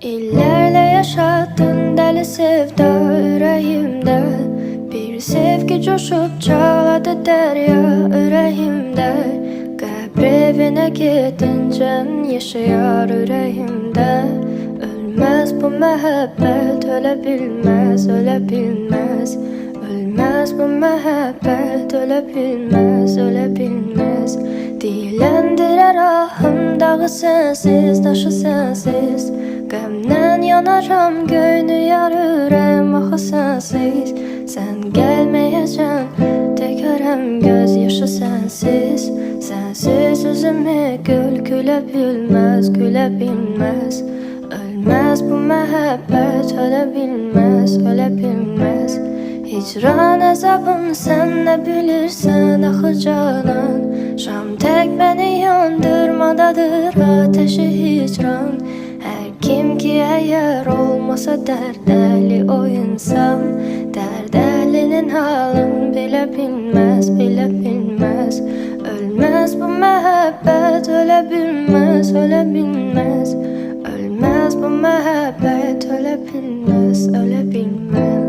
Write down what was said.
İllerle yaşattın deli sevda yüreğimde. Bir sevgi coşup çağladı derya yüreğimde. Kabrevine gidince yaşayar yüreğimde. Ölmez bu mehabbet, ölebilmez, ölebilmez. Ölmez bu mehabbet, ölebilmez, ölebilmez. Dilendirer ahım dağı sensiz, taşı sensiz. Qəmdən yanaram, göynü yarırəm, axı sensiz. Sen gelmeyeceksin, tekerem göz yaşı sensiz. Sensiz üzümü gül gülebilmez, gülebilmez. Ölmez bu mehabbet, ölebilmez, ölebilmez. Hicran azabın sen ne bilirsen axı canan. Şam tek beni yandırmadadır ateşi hicran. Kim ki eğer olmasa derdeli o insan. Derdelinin halın bile bilmez, bile bilmez. Ölmez bu mehabbet, ölebilmez, ölebilmez. Ölmez bu mehabbet, ölebilmez, ölebilmez.